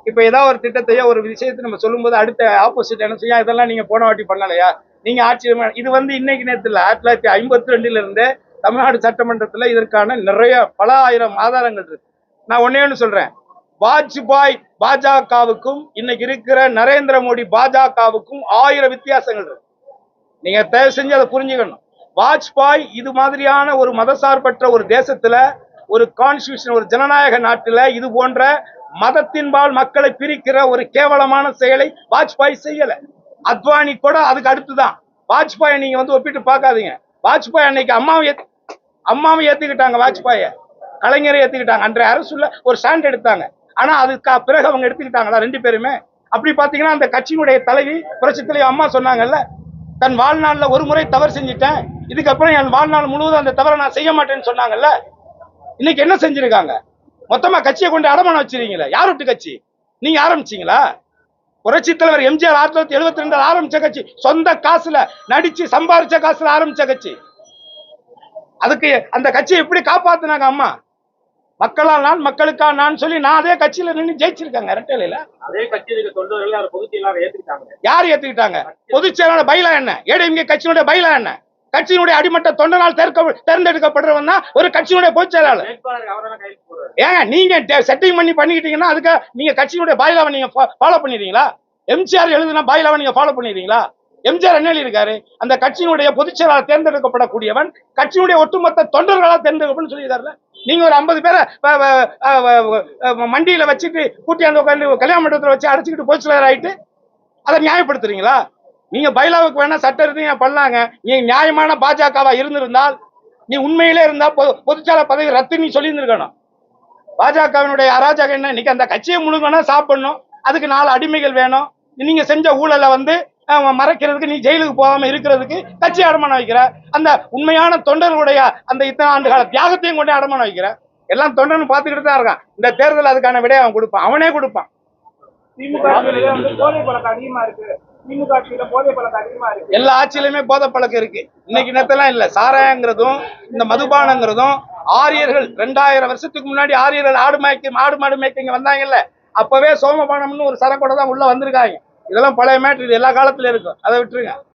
இப்ப ஏதாவது ஒரு திட்டத்தையோ ஒரு விஷயத்தை நம்ம சொல்லும்போது அடுத்த ஆப்போசிட் என்ன செய்யும், இதெல்லாம் நீங்க போன வாட்டி பண்ணலையா, நீங்க ஆட்சியமா. இது இன்னைக்கு நேரத்தில் 1952 இருந்தே தமிழ்நாடு சட்டமன்றத்தில் இதற்கான நிறைய பல ஆயிரம் ஆதாரங்கள் இருக்கு. நான் ஒன்னே சொல்றேன், வாஜ்பாய் பாஜகவுக்கும் இன்னைக்கு இருக்கிற நரேந்திர மோடி பாஜகவுக்கும் 1000 வித்தியாசங்கள் இருக்கு. நீங்க தயவு செஞ்சு அதை புரிஞ்சுக்கணும். வாஜ்பாய் இது மாதிரியான ஒரு மதசார்பற்ற ஒரு தேசத்துல, ஒரு கான்ஸ்டிடியூஷன், ஒரு ஜனநாயக நாட்டில் இது போன்ற மதத்தின்பால் மக்களை பிரிக்கிற ஒரு கேவலமான செயலை வாஜ்பாய் செய்யல. அத்வானி கூட அதுக்கு அடுத்துதான். வாஜ்பாய் நீங்க ஒப்பிட்டு பார்க்காதீங்க. வாஜ்பாய் அன்னைக்கு அம்மாவை ஏத்துக்கிட்டாங்க, வாஜ்பாய கலைஞரை ஏத்துக்கிட்டாங்க, அன்றைய அரசுல ஒரு ஸ்டாண்ட் எடுத்தாங்க. ஆனா அதுக்கு பிறகு அவங்க எடுத்துக்கிட்டாங்களா ரெண்டு பேருமே? அப்படி பாத்தீங்கன்னா அந்த கட்சியினுடைய தலைவி புரட்சித் தலைவி அம்மா சொன்னாங்கல்ல, தன் வாழ்நாள்ல ஒரு முறை தவறு செஞ்சுட்டேன், இதுக்கப்புறம் என் வாழ்நாள் முழுவதும் அந்த தவறை நான் செய்ய மாட்டேன்னு சொன்னாங்கல்ல. இன்னைக்கு என்ன செஞ்சிருக்காங்க? மொத்தமா கட்சியை கொண்டு அடமானம் வச்சிருக்கீங்களா? யார் விட்டு கட்சி? நீங்க ஆரம்பிச்சீங்களா? புரட்சி தலைவர் எம்ஜிஆர் 1972 ஆரம்பிச்ச கட்சி, சொந்த காசுல நடிச்சு சம்பாரிச்ச காசுல ஆரம்பிச்ச கட்சி. அதுக்கு அந்த கட்சியை எப்படி காப்பாத்துனாங்க அம்மா? மக்களால் நான் மக்களுக்கா நான் சொல்லி நான் அதே கட்சியில நின்று ஜெயிச்சிருக்காங்க இரட்டையில. அதே கட்சியில தொண்டர்கள் பொதுச் செயலாளர் ஏத்துக்கிட்டாங்க. யார் ஏத்துக்கிட்டாங்க? பொதுச் செயலாளர் பைலா என்ன? ஏடிஎம்கே கட்சியினுடைய பைலா என்ன? கட்சியினுடைய அடிமட்ட தொண்டனால் தேர்ந்தெடுக்கப்படுறவன் தான் ஒரு கட்சியினுடைய பொதுச் செயலாளர். ஏங்க நீங்க செட்டிங் பண்ணிக்கிட்டீங்கன்னா அதுக்கு நீங்க கட்சியினுடைய பைலாவை நீங்க ஃபாலோ பண்ணிடுறீங்களா? எம்ஜிஆர் எழுதுனா பைலாவை நீங்க ஃபாலோ பண்ணிடுறீங்களா? எம்ஜிஆர் என்ன இருக்காரு? அந்த கட்சியினுடைய பொதுச் செயலாளர் தேர்ந்தெடுக்கப்படக்கூடியவன் கட்சியினுடைய ஒட்டுமொத்த தொண்டர்களால் தேர்ந்தெடுக்கப்படும் சொல்லியிருக்காருல்ல. நீங்க ஒரு 50 பேரை மண்டியில வச்சுட்டு கூட்டியாந்து உட்காந்து கல்யாண மண்டபத்தில் வச்சு அடைச்சிக்கிட்டு பொதுச் செயலாளர் ஆயிட்டு அதை நியாயப்படுத்துறீங்களா? நீங்க பைலாவுக்கு வேணா சட்ட ரீதியா பண்ணலாங்க. நீ நியாயமான பாஜகவா இருந்திருந்தால், நீ உண்மையிலே இருந்தா பொதுச்செயலாளர் பதவி ரத்து நீ சொல்லியிருந்திருக்கணும். பாஜகவினுடைய அராஜகம் என்ன? இன்னைக்கு அந்த கட்சியை முழுங்கணும், சாப்பிடணும், அதுக்கு 4 அடிமைகள் வேணும். நீங்க செஞ்ச ஊழலை மறைக்கிறதுக்கு, நீ ஜெயிலுக்கு போகாம இருக்கிறதுக்கு கட்சி அடமானம் வைக்கிற. அந்த உண்மையான தொண்டர்களுடைய அந்த இத்தனை ஆண்டு கால தியாகத்தையும் கொண்டு அடமானம் வைக்கிற. எல்லாம் தொண்டர்னு பாத்துக்கிட்டு தான் இருக்கான். இந்த தேர்தல் அதுக்கான விடையை அவன் கொடுப்பான், அவனே கொடுப்பான். எல்லா ஆட்சியிலுமே போதை பழக்கம் இருக்கு. இன்னைக்கு நேரத்தெல்லாம் இல்ல. சாராயங்கிறதும் இந்த மதுபானங்கிறதும் ஆரியர்கள் 2000 வருஷத்துக்கு முன்னாடி ஆரியர்கள் ஆடு மாடு மேய்க்க வந்தாங்கல்ல, அப்பவே சோமபானம்னு ஒரு சரக்கோட தான் உள்ள வந்திருக்காங்க. இதெல்லாம் பழைய மேட்ரு, இது எல்லா காலத்துல இருக்கும். அதை விட்டுருங்க.